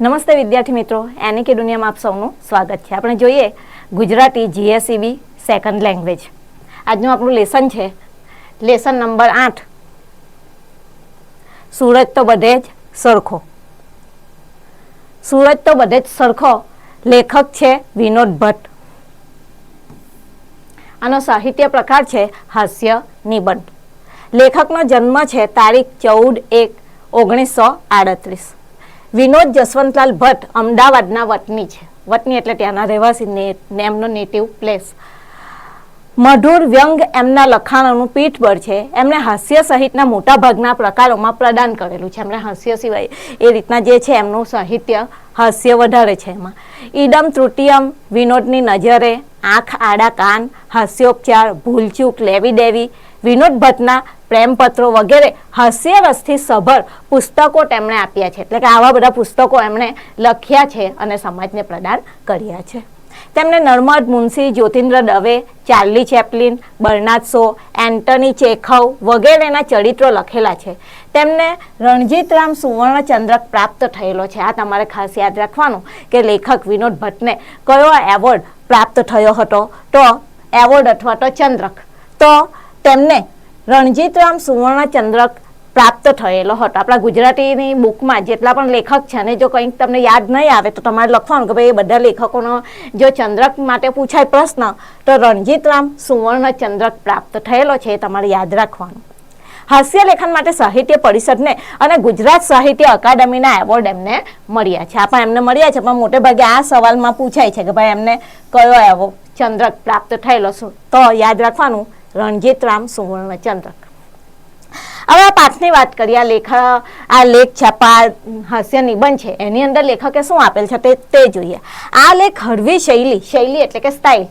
નમસ્તે વિદ્યાર્થી મિત્રો, એની કે દુનિયામાં આપ સૌનું સ્વાગત છે. આપણે જોઈએ ગુજરાતી GSEB સેકન્ડ લેંગ્વેજ. આજનું આપણું લેસન છે લેસન નંબર 8. સૂરજ તો બધે જ સરખો. સૂરજ તો બધે જ સરખો લેખક છે વિનોદ ભટ્ટ. આનો સાહિત્ય પ્રકાર છે હાસ્ય નિબંધ. લેખકનો જન્મ છે તારીખ 14/1/1938. વિનોદ જસવંતલાલ ભટ્ટ અમદાવાદના વતની છે. વતની એટલે ત્યાંના રહેવાસી, એમનો નેટિવ પ્લેસ. મધુર વ્યંગ એમના લખાણોનું પીઠબળ છે. એમણે હાસ્ય સહિતના મોટા ભાગના પ્રકારોમાં પ્રદાન કરેલું છે. એમણે હાસ્ય સિવાય એ રીતના જે છે એમનું સાહિત્ય હાસ્ય વધારે છે. એમાં ઈડમ તૃતીયમ, વિનોદની નજરે, આંખ આડા કાન, હાસ્યોપચાર, ભૂલચૂક, લેવી દેવી, વિનોદ ભટ્ટના પ્રેમપત્રો વગેરે હાસ્ય રસથી સભર પુસ્તકો તેમણે આપ્યા છે. એટલે કે આવા બધા પુસ્તકો એમણે લખ્યા છે અને સમાજને પ્રદાન કર્યા છે. તેમણે Narmad Munshi, Jyotindra Dave, Charlie Chaplin, Bernard Shaw, Antony Chekhov વગેરેના ચરિત્રો લખેલા છે. તેમને રણજીતરામ સુવર્ણચંદ્રક પ્રાપ્ત થયેલો છે. આ તમારે ખાસ યાદ રાખવાનું કે લેખક વિનોદ ભટ્ટને કયો એવોર્ડ પ્રાપ્ત થયો હતો, તો એવોર્ડ અથવા તો ચંદ્રક, તો તેમને રણજીતરામ સુવર્ણચંદ્રક પ્રાપ્ત થયેલો હતો. આપણા ગુજરાતીની બુકમાં જેટલા પણ લેખક છે અને જો કંઈક તમને યાદ નહીં આવે તો તમારે લખવાનું કે ભાઈ એ બધા લેખકોનો જો ચંદ્રક માટે પૂછાય પ્રશ્ન તો રણજીતરામ સુવર્ણચંદ્રક પ્રાપ્ત થયેલો છે, એ તમારે યાદ રાખવાનું. હાસ્ય લેખન માટે સાહિત્ય પરિષદને અને ગુજરાત સાહિત્ય અકાદમીના એવોર્ડ એમને મળ્યા છે. આ પણ એમને મળ્યા છે, પણ મોટે ભાગે આ સવાલમાં પૂછાય છે કે ભાઈ એમને કયો એવોર્ડ ચંદ્રક પ્રાપ્ત થયેલો છે, તો યાદ રાખવાનું રણજીતરામ સુવર્ણચંદ્રક. હવે આ પાઠની વાત કરીએ. આ લેખ છાપા હાસ્ય નિબંધ છે, એની અંદર લેખકે શું આપેલ છે તે જોઈએ. આ લેખ હળવી શૈલી એટલે કે સ્ટાઇલ,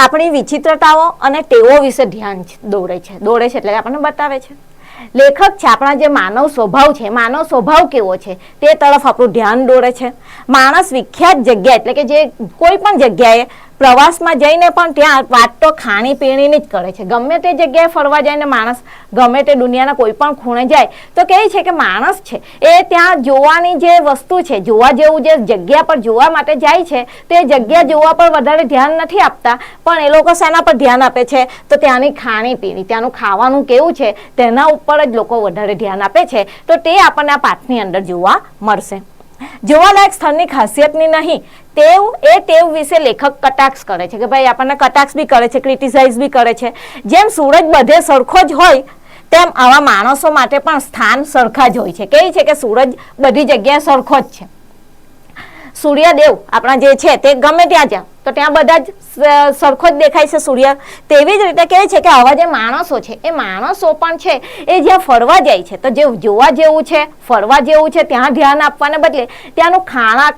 આપણી વિચિત્રતાઓ અને ટેવો વિશે ધ્યાન દોરે છે એટલે કે આપણને બતાવે છે. લેખક છે આપણા જે માનવ સ્વભાવ છે, માનવ સ્વભાવ કેવો છે તે તરફ આપણું ધ્યાન દોરે છે. માણસ વિખ્યાત જગ્યા એટલે કે જે કોઈ પણ જગ્યાએ પ્રવાસમાં જઈને પણ ત્યાં વાત તો ખાણીપીણીની જ કરે છે. ગમે તે જગ્યાએ ફરવા જાય ને માણસ, ગમે તે દુનિયાના કોઈ પણ ખૂણે જાય તો કહે છે કે માણસ છે એ ત્યાં જોવાની જે વસ્તુ છે, જોવા જેવું જે જગ્યા પર જોવા માટે જાય છે તે જગ્યા જોવા પર વધારે ધ્યાન નથી આપતા, પણ એ લોકો શેના પર ધ્યાન આપે છે તો ત્યાંની ખાણીપીણી, ત્યાંનું ખાવાનું કેવું છે તેના ઉપર જ લોકો વધારે ધ્યાન આપે છે. તો તે આપણને આ પાઠની અંદર જોવા મળશે. જોવાલાયક સ્થળની ખાસિયતની નહીં, ટેવ વિશે લેખક કટાક્ષ કરે છે કે ભાઈ આપણને કટાક્ષ બી કરે છે, ક્રિટિસાઇઝ બી કરે છે. જેમ સૂરજ બધે સરખો જ હોય તેમ આવા માણસો માટે પણ સ્થાન સરખા જ હોય છે. કહે છે કે સૂરજ બધી જગ્યાએ સરખો જ છે. સૂર્યદેવ આપણા જે છે તે ગમે ત્યાં જાઓ તો ત્યાં બધા જ સરખો જ દેખાય છે સૂર્ય. તેવી જ રીતે કહે છે કે આવા જે માણસો છે એ માણસો પણ છે એ જ્યાં ફરવા જાય છે તો જે જોવા જેવું છે, ફરવા જેવું છે ત્યાં ધ્યાન આપવાને બદલે ત્યાંનું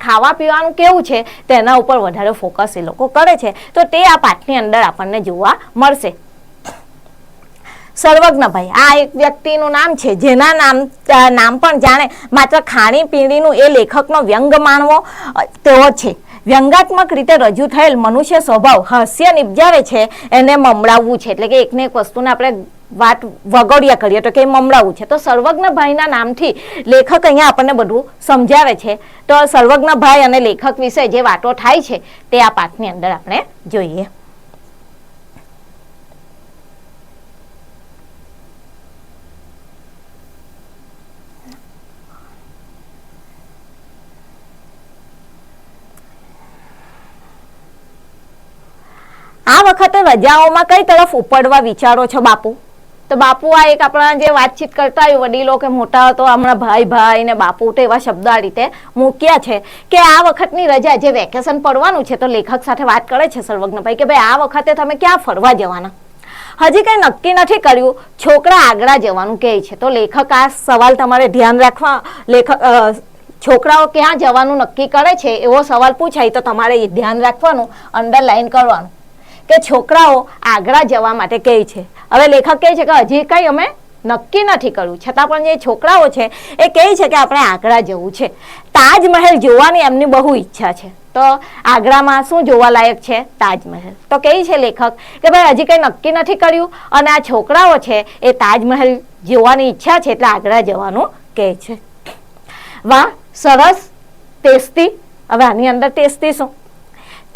ખાવા પીવાનું કેવું છે તેના ઉપર વધારે ફોકસ એ લોકો કરે છે. તો તે આ પાઠની અંદર આપણને જોવા મળશે. સર્વજ્ઞભાઈ આ એક વ્યક્તિનું નામ છે જેના નામ પણ જાણે માત્ર ખાણીપીણીનું એ લેખકનો વ્યંગ માણવો તેવો છે. વ્યંગાત્મક રીતે રજૂ થયેલ મનુષ્ય સ્વભાવ હાસ્ય નિપજાવે છે એને મમડાવવું છે. એટલે કે એકને એક વસ્તુને આપણે વાત વગોડિયા કરીએ તો કે મમડાવવું છે. તો સર્વજ્ઞભાઈના નામથી લેખક અહીંયા આપણને બધું સમજાવે છે. તો સર્વજ્ઞભાઈ અને લેખક વિશે જે વાતો થાય છે તે આ પાઠની અંદર આપણે જોઈએ. આ વખતે રજાઓમાં કઈ તરફ ઉપડવા વિચારો છો બાપુ? તો બાપુ આ એક આપણા જે વાતચીત કરતા હોય વડીલો કે મોટા, તો હમણાં ભાઈ ને બાપુ તો એવા શબ્દો આ રીતે મૂક્યા છે કે આ વખતની રજા જે વેકેશન પડવાનું છે તો લેખક સાથે વાત કરે છે સર્વજ્ઞભાઈ કે ભાઈ આ વખતે તમે ક્યાં ફરવા જવાના? હજી કંઈ નક્કી નથી કર્યું, છોકરા આગ્રા જવાનું કહે છે. તો લેખક આ સવાલ તમારે ધ્યાન રાખવા, છોકરાઓ ક્યાં જવાનું નક્કી કરે છે એવો સવાલ પૂછાય તો તમારે ધ્યાન રાખવાનું, અંડરલાઈન કરવાનું કે છોકરાઓ આગ્રા જવા માટે કહે છે. હવે લેખક કહે છે કે હજી કંઈ અમે નક્કી નથી કર્યું, છતાં પણ જે છોકરાઓ છે એ કહે છે કે આપણે આગ્રા જવું છે. તાજમહેલ જોવાની એમની બહુ ઈચ્છા છે. તો આગ્રામાં શું જોવાલાયક છે? તાજમહેલ. તો કહે છે લેખક કે ભાઈ હજી કંઈ નક્કી નથી કર્યું અને આ છોકરાઓ છે એ તાજમહેલ જોવાની ઈચ્છા છે એટલે આગ્રા જવાનું કહે છે. વાહ, સરસ, ટેસ્ટી. હવે આની અંદર ટેસ્ટી શું?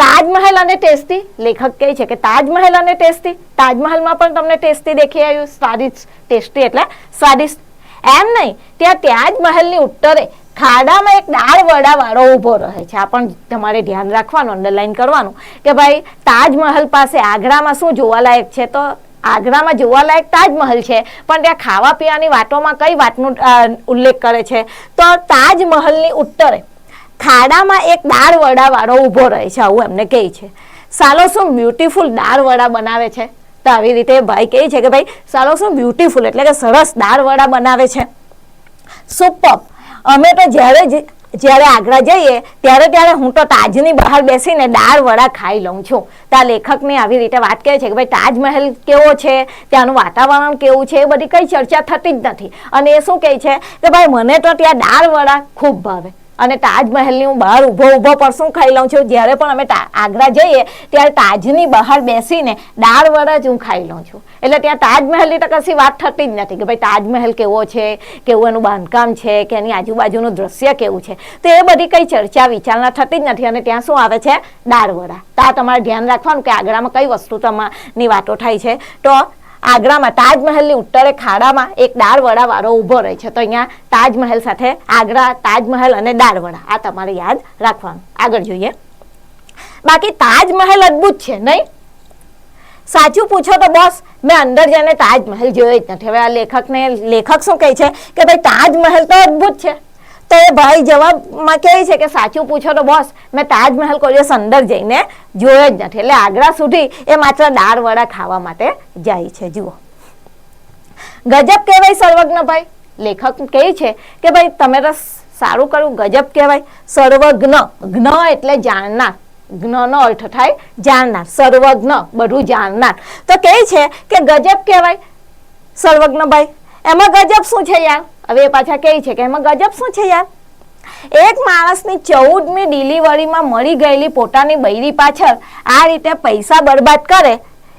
તાજમહેલ અને ટેસ્ટી. લેખક કહે છે કે તાજમહેલ અને ટેસ્ટી. તાજમહેલમાં પણ તમને ટેસ્ટી દેખી આવ્યું, સ્વાદિષ્ટ. ટેસ્ટી એટલે સ્વાદિષ્ટ. એમ નહીં, ત્યાં તાજમહેલની ઉત્તરે ખાડામાં એક દાળ વડા વાળો ઉભો રહે છે. આ પણ તમારે ધ્યાન રાખવાનું, અંડરલાઈન કરવાનું કે ભાઈ તાજમહેલ પાસે આગ્રામાં શું જોવાલાયક છે. તો આગ્રામાં જોવાલાયક તાજમહેલ છે, પણ ત્યાં ખાવા પીવાની વાતોમાં કઈ વાતનો ઉલ્લેખ કરે છે? તો તાજમહેલની ઉત્તરે ખાડામાં એક દાળ વડા વાળો ઉભો રહે છે, આવું એમને કહે છે. સાલો શું બ્યુટીફુલ દાળ વડા બનાવે છે. તો આવી રીતે ભાઈ કહે છે કે ભાઈ સાલો શું બ્યુટીફુલ એટલે કે સરસ દાળ વડા બનાવે છે. સુપર. અમે તો જ્યારે આગ્રા જઈએ ત્યારે હું તો તાજની બહાર બેસીને દાળ વડા ખાઈ લઉં છું. તો આ લેખકને આવી રીતે વાત કરે છે કે ભાઈ તાજમહેલ કેવો છે, ત્યાંનું વાતાવરણ કેવું છે, એ બધી કઈ ચર્ચા થતી જ નથી. અને એ શું કહે છે કે ભાઈ મને તો ત્યાં દાળ વડા ખૂબ ભાવે અને તાજમહેલની હું બહાર ઊભો પર શું ખાઈ લઉં છું. જ્યારે પણ અમે આગ્રા જઈએ ત્યારે તાજની બહાર બેસીને દાળ વડા જ હું ખાઈ લઉં છું. એટલે ત્યાં તાજમહેલની તો કશી વાત થતી જ નથી કે ભાઈ તાજમહેલ કેવો છે, કેવું એનું બાંધકામ છે, કે એની આજુબાજુનું દ્રશ્ય કેવું છે. તો એ બધી કઈ ચર્ચા વિચારણા થતી જ નથી. અને ત્યાં શું આવે છે? દાળ વડા. તો આ તમારે ધ્યાન રાખવાનું કે આગ્રામાં કઈ વસ્તુ તમારી વાતો થાય છે. તો આગ્રામાં તાજમહેલની ઉત્તરે ખાડામાં એક દાળ વડા વાળો ઉભો રહે છે. તો અહીંયા તાજમહેલ સાથે આગ્રા, તાજમહેલ અને દાળ વડા આ તમારે યાદ રાખવાનું. આગળ જોઈએ. બાકી તાજમહેલ અદ્ભુત છે નહીં? સાચું પૂછો તો બોસ મેં અંદર જઈને તાજમહેલ જોયો જ નથી. હવે આ લેખક શું કહે છે કે ભાઈ તાજમહેલ તો અદ્ભુત છે. તો એ ભાઈ જવાબમાં કહે છે કે સાચું પૂછો તો બોસ મેં તાજમહેલ કોઈ દિવસ અંદર જઈને જોયો જ નથી. એટલે આગ્રા સુધી એ માત્ર દાળ વડા ખાવા માટે જાય છે. જુઓ, ગજબ કહેવાય સર્વજ્ઞભાઈ. લેખક કહે છે કે ભાઈ તમે તો સારું કર્યું, ગજબ કહેવાય. સર્વજ્ઞ, જ્ઞ એટલે જાણનાર, જ્ઞનો અર્થ થાય જાણનાર, સર્વજ્ઞ બધું જાણનાર. તો કહે છે કે ગજબ કહેવાય સર્વજ્ઞભાઈ. એમાં ગજબ શું છે યાર? હવે એ પાછા કહે છે કે એમાં ગજબ શું છે યાર? એક માણસની 14મી ડિલિવરીમાં મળી ગયેલી પોતાની બૈરી પાછળ આ રીતે પૈસા બરબાદ કરે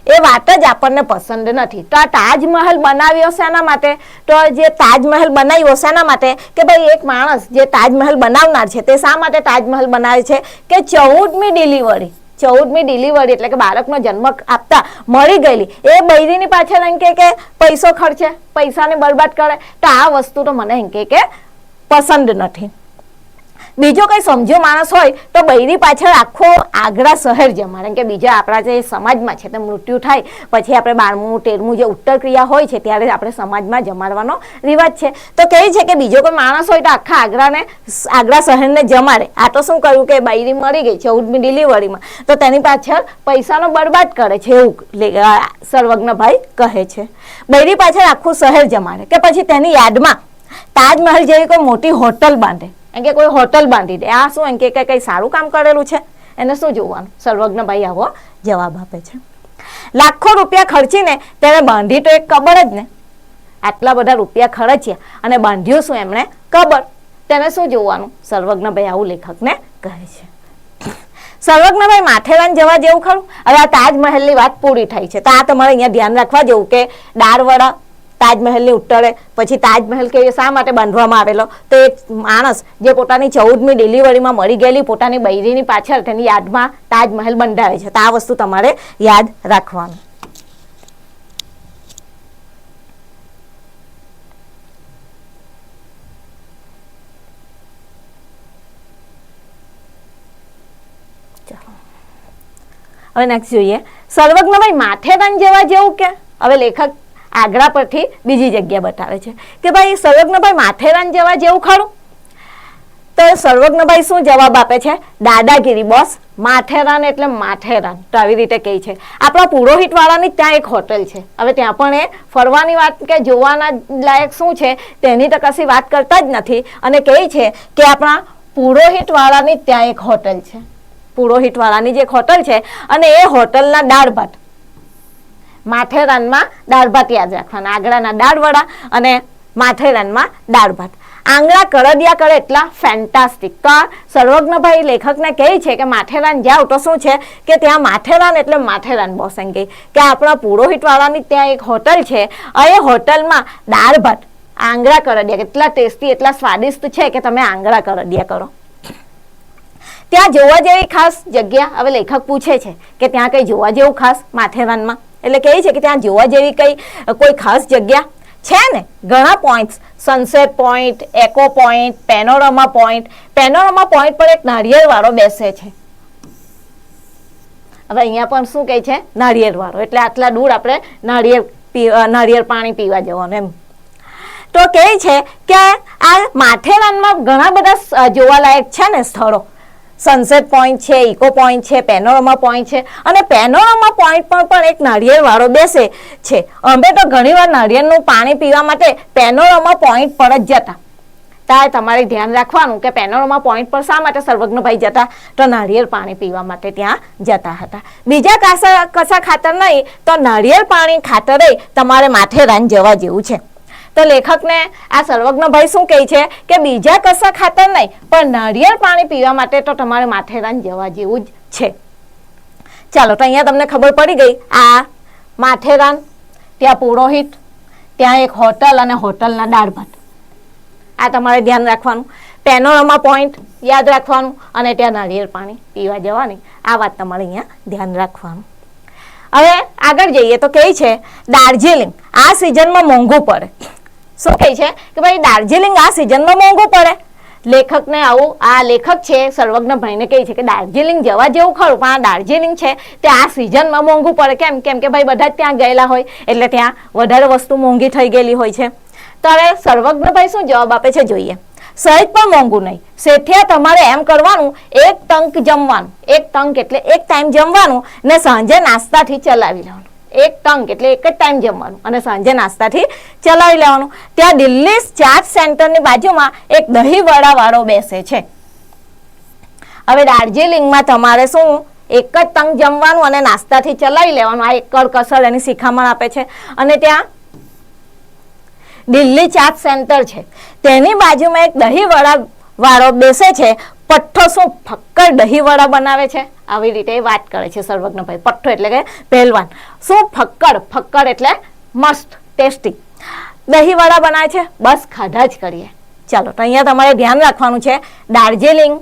એ વાત જ આપણને પસંદ નથી. તો આ તાજમહેલ બનાવ્યો શેના માટે? તો જે તાજમહેલ બનાવ્યો શેના માટે કે ભાઈ એક માણસ જે તાજમહેલ બનાવનાર છે તે શા માટે તાજમહેલ બનાવે છે કે 14મી ડિલિવરી એટલે કે બાળકનો જન્મ આપતા મળી ગયેલી એ બૈરીની પાછળ એમ કે પૈસો ખર્ચે, પૈસાને બરબાદ કરે. તો આ વસ્તુ તો મને એમ કે પસંદ નથી. બીજો કઈ સમજો માણસ હોય તો બૈરી પાછળ આખો આગ્રા શહેર જમાડે. કે બીજા આપણા જે સમાજમાં છે તે મૃત્યુ થાય પછી આપણે 12મું 13મું જે ઉત્તર ક્રિયા હોય છે ત્યારે આપણે સમાજમાં જમાડવાનો રિવાજ છે. તો કહે છે કે બીજો કોઈ માણસ હોય તો આખા આગ્રા શહેરને જમાડે. આ તો શું કર્યું કે બૈરી મરી ગઈ 14મી ડિલિવરીમાં તો તેની પાછળ પૈસાનો બરબાદ કરે છે એવું સર્વજ્ઞભાઈ કહે છે. બૈરી પાછળ આખું શહેર જમાડે કે પછી તેની યાદમાં તાજમહેલ જેવી કોઈ મોટી હોટલ બાંધે. એમ કે કોઈ હોટલ બાંધી દે. આ શું એમ કે કઈ સારું કામ કરેલું છે? એને શું જોવાનું? સર્વજ્ઞભાઈ આવો જવાબ આપે છે. લાખો રૂપિયા ખર્ચીને તેને બાંધી તો એક કબર જ ને. આટલા બધા રૂપિયા ખર્ચ્યા અને બાંધ્યું શું એમણે? કબર. તેને શું જોવાનું? સર્વજ્ઞભાઈ આવું લેખકને કહે છે. સર્વજ્ઞભાઈ માથેરાન જવા જેવું ખરું? હવે આ તાજમહેલની વાત પૂરી થઈ છે. તો આ તમારે અહીંયા ધ્યાન રાખવા જેવું કે દાળ વડા તાજમહેલની ઉત્તરે પછી તાજમહેલ કે શા માટે બાંધવામાં આવેલો? તો એક માણસ જે પોતાની 14મી ડિલિવરીમાં મળી ગયેલી પોતાની બૈરીની પાછળ તેની યાદમાં તાજમહેલ બંધાવે છે. તો આ વસ્તુ તમારે યાદ રાખવાનું. હવે નેક્સ્ટ જોઈએ. સર્વજ્ઞભાઈ માથેરાન જવા જેવું કે? હવે લેખક આગ્રા પરથી બીજી જગ્યા બતાવે છે કે ભાઈ સર્વજ્ઞભાઈ માથેરાન જવા જેવું ખરું? તો સર્વજ્ઞભાઈ શું જવાબ આપે છે? દાદાગીરી બોસ. માથેરાન એટલે માથેરાન. તો આવી રીતે કહે છે. આપણા પુરોહિત વાળાની ત્યાં એક હોટલ છે. હવે ત્યાં પણ એ ફરવાની વાત કે જોવાના લાયક શું છે તેની તો કશી વાત કરતા જ નથી અને કહે છે કે આપણા પુરોહિત વાળાની ત્યાં એક હોટલ છે. પુરોહિત વાળાની જે એક હોટલ છે અને એ હોટલના દાળ ભાત. માથેરાનમાં દાળ ભાત યાદ રાખવાના. આગ્રાના દાળ વડા અને માથેરાનમાં દાળ ભાત. આંગળા કરડિયા કરે એટલા ફેન્ટાસ્ટિક. તો સર્વજ્ઞભાઈ લેખકને કહે છે કે માથેરાન જાવ તો શું છે કે ત્યાં માથેરાન એટલે માથેરાન બોસ એમ કે આપણા પુરોહિત વાળાની ત્યાં એક હોટલ છે. એ હોટલમાં દાળ ભાત આંગળા કરડિયા એટલા ટેસ્ટી એટલા સ્વાદિષ્ટ છે કે તમે આંગળા કરડિયા કરો. ત્યાં જોવા જેવી ખાસ જગ્યા, હવે લેખક પૂછે છે કે ત્યાં કઈ જોવા જેવું ખાસ માથેરાનમાં, એટલે કહે છે કે ત્યાં જોવા જેવી કોઈ ખાસ જગ્યા છે ને. ઘણા પોઈન્ટ્સ, સનસેટ પોઈન્ટ, એકો point, panorama point. Panorama point પર એક નારિયેળ વાળો બેસે છે. હવે અહીંયા પણ શું કહે છે? નારિયેળ વાળો, એટલે આટલા દૂર આપણે નારિયેળ પાણી પીવા જવાનું એમ. તો કહે છે કે આ માથેરાનમાં ઘણા બધા જોવાલાયક છે ને સ્થળો. સનસેટ પોઈન્ટ છે, ઇકો પોઈન્ટ છે, પેનોરમા પોઈન્ટ છે, અને પેનોરમા પોઈન્ટ પર પણ એક નારિયેળ વાળો બેસે છે. અમે તો ઘણીવાર નારિયેળનું પાણી પીવા માટે પેનોરમા પોઈન્ટ પર જ જતા. ત્યારે તમારે ધ્યાન રાખવાનું કે પેનોરમા પોઈન્ટ પર શા માટે સર્વજ્ઞભાઈ જતા? તો નારિયેળ પાણી પીવા માટે ત્યાં જતા હતા. બીજા કશા ખાતર નહીં, તો નારિયેળ પાણી ખાતરે તમારે માથેરાન જવા જેવું છે. તો લેખકને આ સર્વજ્ઞભાઈ શું કહે છે કે બીજા કશા ખાતર નહીં, પણ નારિયેળ પાણી પીવા માટે તો તમારે માથેરાન જવા જેવું જ છે. ચાલો, તો અહીંયા તમને ખબર પડી ગઈ. આ માથેરાન, ત્યાં પુરોહિત, ત્યાં એક હોટલ અને હોટલના દાળ ભાત. આ તમારે ધ્યાન રાખવાનું. પેનોરમા પોઈન્ટ યાદ રાખવાનું અને ત્યાં નારિયેળ પાણી પીવા જવાની. આ વાત તમારે અહીંયા ધ્યાન રાખવાનું. હવે આગળ જઈએ તો કહે છે દાર્જિલિંગ આ સિઝનમાં મોંઘું પડે. શું કહે છે કે ભાઈ દાર્જિલિંગ આ સિઝનમાં મોંઘું પડે. લેખકને આવું, આ લેખક છે સર્વજ્ઞભાઈને કહે છે કે દાર્જિલિંગ જવા જેવું ખરું, પણ આ દાર્જિલિંગ છે તે આ સિઝનમાં મોંઘું પડે. કેમ કે ભાઈ બધા જ ત્યાં ગયેલા હોય એટલે ત્યાં વધારે વસ્તુ મોંઘી થઈ ગયેલી હોય છે. તો હવે સર્વજ્ઞભાઈ શું જવાબ આપે છે જોઈએ. સહેજ પણ મોંઘું નહીં. શેઠિયા તમારે એમ કરવાનું, એક ટંક જમવાનું. એક ટંક એટલે એક ટાઈમ જમવાનું ને સાંજે નાસ્તાથી ચલાવી લેવાનું. એક ટંક એટલે એક જ ટાઈમ જમવાનું અને સાંજે નાસ્તાથી ચલાવી લેવાનું. ત્યાં દિલ્હી ચાટ સેન્ટરની બાજુમાં એક દહીંવડા વાળો બેસે છે. હવે દાર્જિલિંગમાં તમારે શું એક જ ટંક જમવાનું અને નાસ્તાથી ચલાવી લેવાનું. આ એક કરકસર એની શિખામણ આપે છે. અને ત્યાં દિલ્હી ચાટ સેન્ટર છે, તેની બાજુમાં એક દહીંવડા વાળો બેસે છે. પઠ્ઠો શું ફક્કડ દહીંવડા બનાવે છે, આવી રીતે વાત કરે છે સર્વજ્ઞભાઈ. પઠ્ઠો એટલે કે પહેલવાન. શું ફક્કડ એટલે મસ્ત ટેસ્ટી દહીંવડા બનાવે છે. બસ ખાધા જ કરીએ. ચાલો, તો અહીંયા તમારે ધ્યાન રાખવાનું છે. દાર્જિલિંગ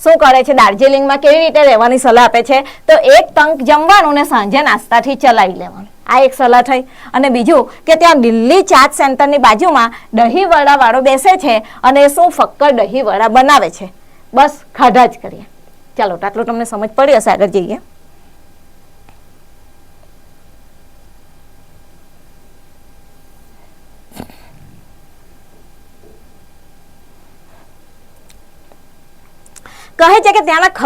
શું કરે છે, દાર્જિલિંગમાં કેવી રીતે રહેવાની સલાહ આપે છે? તો એક ટંક જમવાનું ને સાંજે નાસ્તાથી ચલાવી લેવાનું. આ એક સલાહ થઈ. અને બીજું કે ત્યાં દિલ્હી ચાટ સેન્ટરની બાજુમાં દહીંવડા વાળો બેસે છે અને શું ફક્કડ દહીંવડા બનાવે છે. બસ ખાધા જ કરીએ. ચાલો, તો આટલું તમને સમજ પડી હશે. આગળ જઈએ. કહે છે કે ત્યાંના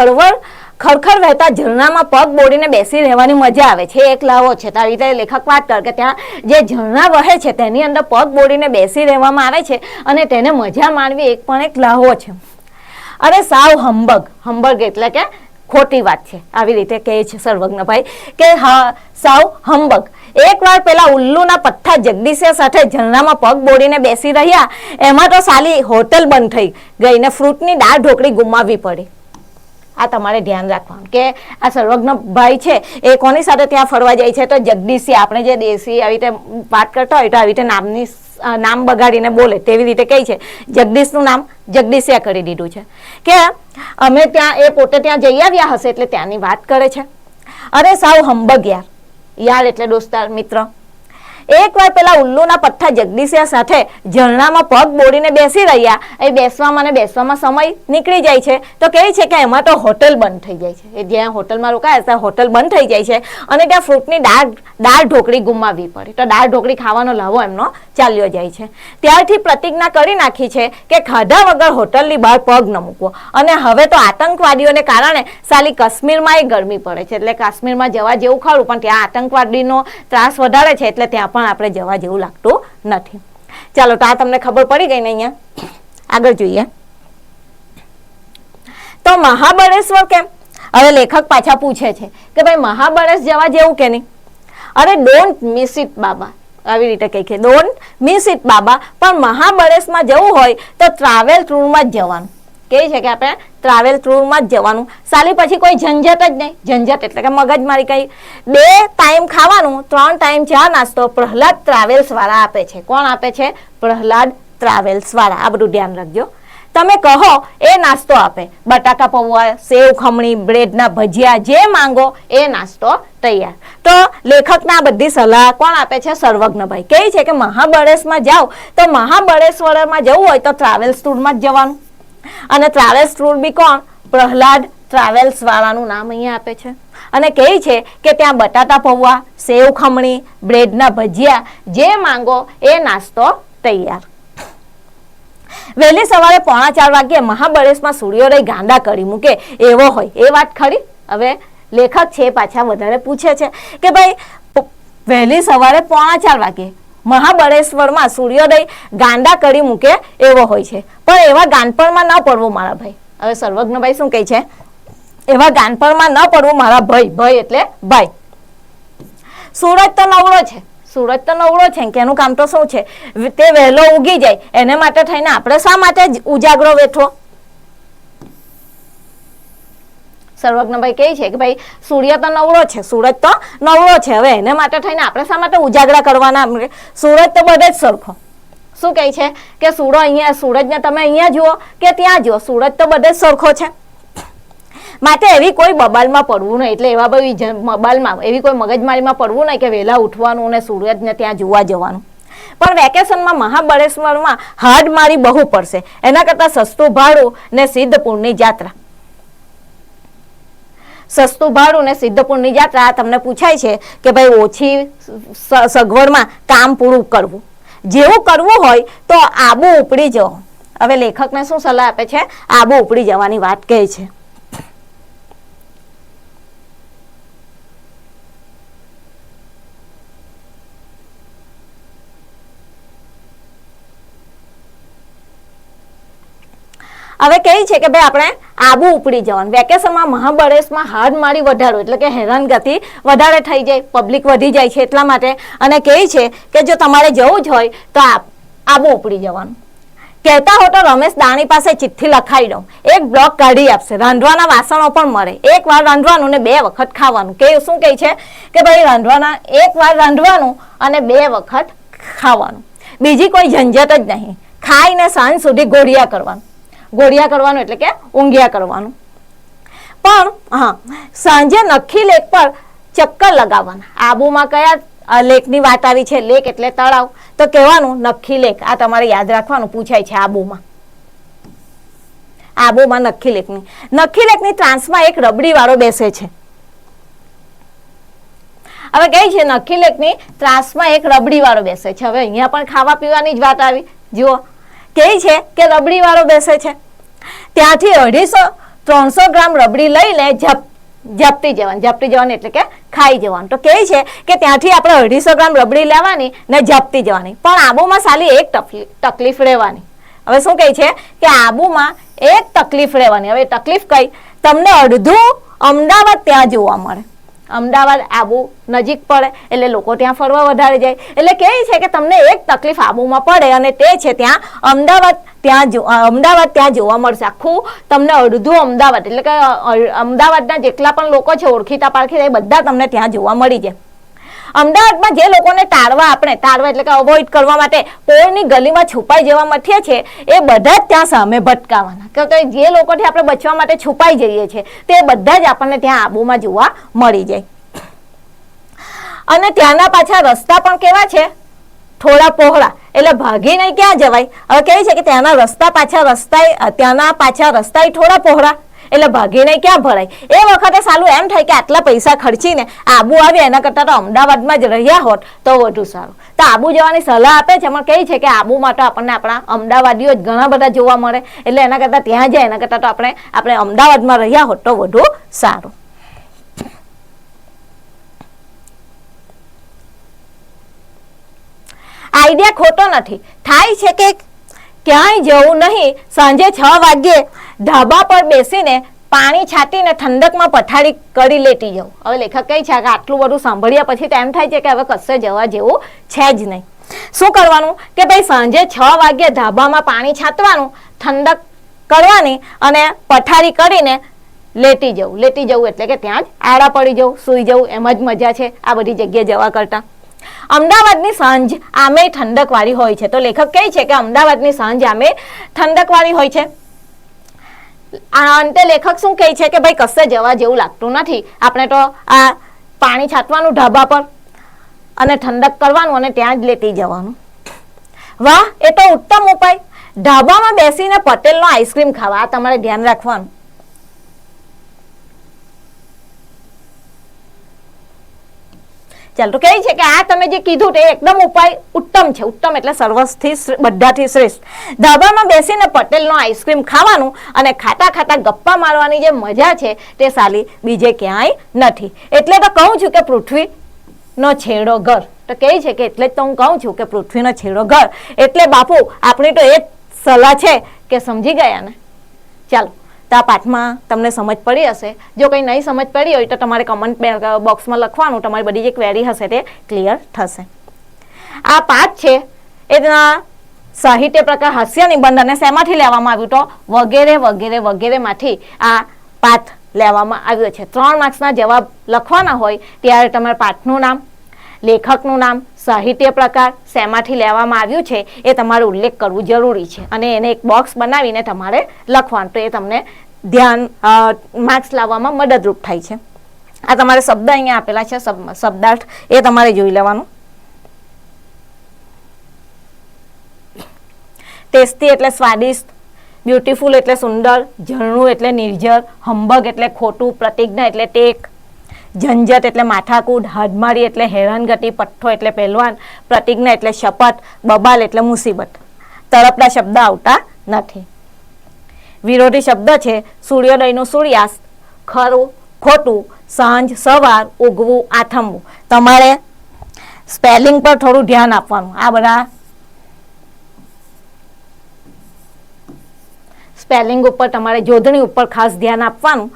ખરખર વહેતા ઝરણામાં પગ બોડીને બેસી રહેવાની મજા આવે છે. એક લાવો છે. તો આવી રીતે લેખક વાત કર કે ત્યાં જે ઝરણા વહે છે તેની અંદર પગ બોડીને બેસી રહેવામાં આવે છે અને તેને મજા માણવી એક પણ એક લાવો છે. અરે સાવ હંબગ એટલે કે ખોટી વાત છે. આવી રીતે કહે છે સર્વજ્ઞભાઈ કે હા સાવ હંબગ. એકવાર પેલા ઉલ્લુના પથ્થા જગદીશ સાથે ઝરણામાં પગ બોડીને બેસી રહ્યા, એમાં તો સાલી હોટલ બંધ થઈ ગઈ ને ફ્રૂટની દાળ ઢોકળી ગુમાવવી પડી. આ તમારે ધ્યાન રાખવાનું કે આ સર્વજ્ઞભાઈ છે એ કોની સાથે ત્યાં ફરવા જાય છે? તો જગદીશ. આપણે જે દેશી આવી રીતે વાત કરતા હોય તો આવી રીતે નામ બગાડીને બોલે તેવી રીતે કહી છે. જગદીશનું નામ જગદીશિયા કરી દીધું છે કે અમે ત્યાં, એ પોતે ત્યાં જઈ આવ્યા હશે એટલે ત્યાંની વાત કરે છે. અરે સાવ હંબગ યાર એટલે દોસ્તાર મિત્ર. એકવાર પેલા ઉલ્લુના પથ્થા જગદીશિયા સાથે ઝરણામાં પગ બોડીને બેસી રહ્યા. એ બેસવામાં સમય નીકળી જાય છે. તો કહે છે કે એમાં તો હોટલ બંધ થઈ જાય છે. એ જ્યાં હોટલમાં રોકાયા ત્યાં હોટલ બંધ થઈ જાય છે અને ત્યાં ફ્રૂટની દાળ ઢોકળી ગુમાવવી પડે. તો દાળ ઢોકળી ખાવાનો લાવો એમનો ચાલ્યો જાય છે. ત્યારથી પ્રતિજ્ઞા કરી નાખી છે કે ખાધા વગર હોટલની બહાર પગ ન મૂકવો. અને હવે તો આતંકવાદીઓને કારણે સાલી કાશ્મીરમાં ગરમી પડે છે. એટલે કાશ્મીરમાં જવા જેવું ખરું, પણ ત્યાં આતંકવાદીનો ત્રાસ વધારે છે એટલે ત્યાં પણ આપણે જવા જેવું લાગતું નથી. ચાલો, તો આ તમને ખબર પડી ગઈ ને. અહીંયા આગળ જોઈએ તો મહાબળેશ્વર કેમ? હવે લેખક પાછા પૂછે છે કે ભાઈ મહાબળેશ્વર જવા જેવું કે નહીં? અરે ડોન્ટ મિસ ઇટ બાબા. આવી રીતે કહે કે ડોન્ટ મિસ ઇટ બાબા. પણ મહાબળેશ્વરમાં જવું હોય તો ટ્રાવેલ ટૂરમાં જ જવાનું. કે છે કે આપણે ટ્રાવેલ થ્રુમાં જ જવાનું. સાલી પછી કોઈ ઝંઝટ જ નહીં. ઝંઝટ એટલે કે મગજમારી કઈ. 2 ટાઈમ ખાવાનું, 3 ટાઈમ ચા નાસ્તો પ્રહલાદ ટ્રાવેલ્સ વાળા આપે છે. કોણ આપે છે? પ્રહલાદ ટ્રાવેલ્સ વાળા. આ બધું ધ્યાન રાખજો. તમે કહો એ નાસ્તો આપે. બટાકા પૌવા, સેવ ખમણી, બ્રેડના ભજીયા, જે માંગો એ નાસ્તો તૈયાર. તો લેખકના બધી સલાહ કોણ આપે છે? સર્વજ્ઞભાઈ. કહે છે કે મહાબળેશ્વરમાં જાઓ તો મહાબળેશ્વરમાં જવું હોય તો ટ્રાવેલ્સ ટૂરમાં જ જવાનું. અને ટ્રાવેલ્સ ટૂર બી કોણ? પ્રહલાદ ટ્રાવેલ્સ વાળાનું નામ અહીંયા આપે છે. અને કહે છે કે ત્યાં બટાટા પૌવા, સેવ ખમણી, બ્રેડના ભજીયા, જે માંગો એ નાસ્તો તૈયાર. વહેલી સવારે 3:45 વાગે મહાબળેશ્વરમાં સૂર્યોદય ગાંડા કરી મૂકે એવો હોય એ વાત ખરી? હવે લેખક છે પાછા વધારે પૂછે છે કે ભાઈ વહેલી સવારે 3:45 વાગે મહાબળેશ્વરમાં સૂર્યોદય ગાંડા કરી મૂકે એવો હોય છે, પણ એવા ગાનપણમાં ન પડવું મારા ભાઈ. હવે સર્વજ્ઞભાઈ શું કહે છે? એવા ગાનપણમાં ન પડવું મારા ભાઈ. ભાઈ એટલે ભાઈ. સૂરજ તો નવરો છે. સૂરજ તો નવરો છે કે એનું કામ તો શું છે? તે વહેલો ઉગી જાય એને માટે થઈને આપણે શા માટે ઉજાગરો વેઠવો? સર્વજ્ઞભાઈ કહે છે કે ભાઈ સૂર્ય તો નવરો છે, સૂરજ તો નવરો છે, હવે એને માટે થઈને આપણે શા માટે ઉજાગરા કરવાના? સૂરજ તો બધે જ સરખો. શું કહે છે કે સૂરજને તમે અહીંયા જુઓ કે ત્યાં જુઓ, સૂરજ તો બધે જ સરખો છે. માટે એવી કોઈ બબાલમાં પડવું નહીં. એટલે એવા બધી બબાલમાં એવી કોઈ મગજમારીમાં પડવું નહીં કે વહેલા ઉઠવાનું અને સૂરજને ત્યાં જોવા જવાનું. પણ વેકેશનમાં મહાબળેશ્વરમાં હાડ મારી બહુ પડશે. એના કરતાં સસ્તું ભાડું ને સિદ્ધપુરની યાત્રા. સસ્તું ભાડું ને સિદ્ધપુરની યાત્રા તમને પૂછાય છે કે ભાઈ ઓછી સગવડમાં કામ પૂરું કરવું. જેવું કરવું હોય તો આબુ ઉપડી જવો. હવે લેખકને શું સલાહ આપે છે? આબુ ઉપડી જવાની વાત કહે છે. હવે કહે છે કે ભાઈ આપણે આબુ ઉપડી જવાનું. વેકેશનમાં મહાબળેશ્વરમાં હાડમારી વધારો એટલે કે હેરાનગતિ વધારે થઈ જાય, પબ્લિક વધી જાય છે એટલા માટે. અને કહે છે કે જો તમારે જવું જ હોય તો આબુ ઉપડી જવાનું. કહેતા હો તો રમેશ દાણી પાસે ચિઠ્ઠી લખાઈ દઉં, એક બ્લોક કાઢી આપશે. રાંધવાના વાસણો પણ મળે. 1 વાર રાંધવાનું ને 2 વખત ખાવાનું. કે શું કહે છે કે ભાઈ રાંધવાના 1 વાર રાંધવાનું અને 2 વખત ખાવાનું. બીજી કોઈ ઝંઝટ જ નહીં. ખાઈને સાંજ સુધી ઘોડિયા કરવાનું. ઘોડિયા કરવાનું એટલે કે ઊંઘિયા કરવાનું. પણ હા, સાંજે નખી લેક પર ચક્કર લગાવવાના. આબુમાં કયા લેકની વાત આવી છે? લેક એટલે તળાવ. તો કહેવાનું નખી લેક. આ તમારે યાદ રાખવાનું, પૂછાય છે આબુમાં. નખી લેકની ત્રાંસમાં એક રબડી વાળો બેસે છે. હવે કહે છે નખી લેકની ત્રાંસમાં એક રબડી વાળો બેસે છે. હવે અહીંયા પણ ખાવા પીવાની જ વાત આવી. જુઓ, કહે છે કે રબડી વાળો બેસે છે. ત્યાંથી 250-300 ગ્રામ રબડી લઈને ઝપટી જવાની એટલે કે ખાઈ જવાનું. તો કહે છે કે ત્યાંથી આપણે 250 ગ્રામ રબડી લેવાની ને ઝપટી જવાની. પણ આબુમાં સાલી એક તકલીફ રહેવાની. હવે શું કહે છે કે આબુમાં એક તકલીફ રહેવાની. હવે તકલીફ કઈ? તમને અડધું અમદાવાદ ત્યાં જોવા મળે. અમદાવાદ આબુ નજીક પડે એટલે લોકો ત્યાં ફરવા વધારે જાય. એટલે કહે છે કે તમને એક તકલીફ આબુમાં પડે અને તે છે ત્યાં અમદાવાદ ત્યાં જોવા મળશે. આખું તમને અડધું અમદાવાદ એટલે કે અમદાવાદના જેટલા પણ લોકો છે ઓળખીતા પારખીતા એ બધા તમને ત્યાં જોવા મળી જાય. અમદાવાદમાં જે લોકોને ટાળવા એટલે કે અવોઇડ કરવા માટે કોઈની ગલીમાં છુપાઈ જવા મથીએ છે એ બધા જ ત્યાં સામે ભટકાવાના. કે જે લોકોથી આપણે બચવા માટે છુપાઈ જઈએ છીએ તે બધા જ આપણને ત્યાં આબુમાં જોવા મળી જાય. અને ત્યાંના પાછા રસ્તા પણ કેવા છે? થોડા પહોળા. એટલે ભાગી નહીં ક્યાં જવાય? હવે કહે છે કે ત્યાંના પાછા રસ્તા થોડા પહોળા એટલે ભાગીને ક્યાં ભરાય? એ વખતે સાલું એમ થાય કે આટલા પૈસા ખર્ચીને આબુ આવ્યા એના કરતાં તો અમદાવાદમાં જ રહ્યા હોત તો વધુ સારું. તો આબુ જવાની સલાહ આપે છે, પણ કહે છે કે આબુમાં તો આપણને આપણા અમદાવાદીઓ જ ઘણા બધા જોવા મળે એટલે એના કરતાં ત્યાં જાય એના કરતાં તો આપણે અમદાવાદમાં રહ્યા હોત તો વધુ સારું. આઈડિયા ખોટો નથી. થાય છે કે ક્યાંય જવું નહીં, સાંજે 6 વાગ્યે ધાબા પર બેસીને પાણી છાંટીને ઠંડકમાં પથારી કરી લેતી જવું. હવે લેખક કહે છે કે આટલું બધું સાંભળ્યા પછી તો એમ થાય છે કે હવે કશે જવા જેવું છે જ નહીં. શું કરવાનું કે ભાઈ સાંજે 6 વાગ્યે ધાબામાં પાણી છાંટવાનું, કરવાની અને પથારી કરીને લેટી જવું એટલે કે ત્યાં જ આડા પડી જવું, સૂઈ જવું, એમ જ મજા છે આ બધી જગ્યાએ જવા કરતા. અમદાવાદની સાંજ આમે ઠંડકવાળી હોય છે. તો લેખક કહે છે કે અમદાવાદની સાંજ આમે ઠંડકવાળી હોય છે. અંતે લેખક શું કહે છે કે ભાઈ કશે જવા જેવું લાગતું નથી, આપણે તો આ પાણી છાંટવાનું ઢાબા પર અને ઠંડક કરવાનું અને ત્યાં જ લેટી જવાનું. વાહ, એ તો ઉત્તમ ઉપાય. ઢાબામાં બેસીને પટેલનો આઈસ્ક્રીમ ખાવા, આ તમારે ધ્યાન રાખવાનું. ચાલ, તો કહે છે કે આ તમે જે કીધું તે એકદમ ઉપાય ઉત્તમ છે. ઉત્તમ એટલે સર્વથી બધાથી શ્રેષ્ઠ. ધાબામાં બેસીને પટેલનો આઈસ્ક્રીમ ખાવાનું અને ખાતા ખાતા ગપ્પા મારવાની જે મજા છે તે સાલી બીજે ક્યાંય નથી. એટલે તો કહું છું કે પૃથ્વીનો છેડો ઘર. તો કહે છે કે એટલે જ તો હું કહું છું કે પૃથ્વીનો છેડો ઘર. એટલે બાપુ આપણી તો એ જ સલાહ છે કે સમજી ગયા ને. ચાલો, તો આ પાઠમાં તમને સમજ પડી હશે. જો કંઈ નહીં સમજ પડી હોય તો તમારે કમેન્ટ બોક્સમાં લખવાનું, તમારી બધી જે ક્વેરી હશે તે ક્લિયર થશે. આ પાઠ છે એના સાહિત્ય પ્રકાર હાસ્ય નિબંધ અને શેમાંથી લેવામાં આવ્યું તો વગેરે વગેરે વગેરેમાંથી આ પાઠ લેવામાં આવ્યો છે. 3 માર્ક્સના જવાબ લખવાના હોય ત્યારે તમારે પાઠનું નામ, લેખકનું નામ, સાહિત્ય પ્રકાર, શેમાંથી લેવામાં આવ્યું છે એ તમારે ઉલ્લેખ કરવું જરૂરી છે અને એને એક બોક્સ બનાવીને તમારે લખવાનું. તો એ તમને ધ્યાન માર્ક્સ લાવવામાં મદદરૂપ થાય છે. આ તમારે શબ્દ અહીંયા આપેલા છે, શબ્દાર્થ એ તમારે જોઈ લેવાનું. ટેસ્ટી એટલે સ્વાદિષ્ટ, બ્યુટીફુલ એટલે સુંદર, ઝરણું એટલે નિર્જર, હંબગ એટલે ખોટું, પ્રતિજ્ઞા એટલે ટેક, ઝંઝટ એટલે માથાકૂટ, હાડમારી એટલે હેરાનગતિ, પઠ્ઠો એટલે પહેલવાન, પ્રતિજ્ઞા એટલે શપથ, બબાલ એટલે મુસીબત. તળપડા શબ્દ આવતા નથી. વિરોધી શબ્દ છે સૂર્યોદયનું સૂર્યાસ્ત, ખરું ખોટું, સાંજ સવાર, ઉગવું આથમવું. તમારે સ્પેલિંગ પર થોડું ધ્યાન આપવાનું. આ બધા સ્પેલિંગ ઉપર તમારે જોડણી ઉપર ખાસ ધ્યાન આપવાનું.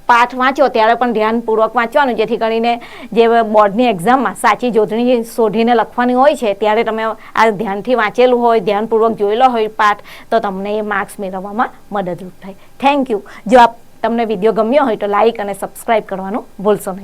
પાઠ વાંચો ત્યારે પણ ધ્યાનપૂર્વક વાંચવાનું, જેથી કરીને જે બોર્ડની એક્ઝામમાં સાચી જોડણી શોધીને લખવાની હોય છે ત્યારે તમે આ ધ્યાનથી વાંચેલું હોય, ધ્યાનપૂર્વક જોયેલો હોય પાઠ, તો તમને એ માર્ક્સ મેળવવામાં મદદરૂપ થાય. Thank you. જો તમને વિડીયો ગમ્યો હોય તો લાઇક અને સબસ્ક્રાઈબ કરવાનું ભૂલશો નહીં.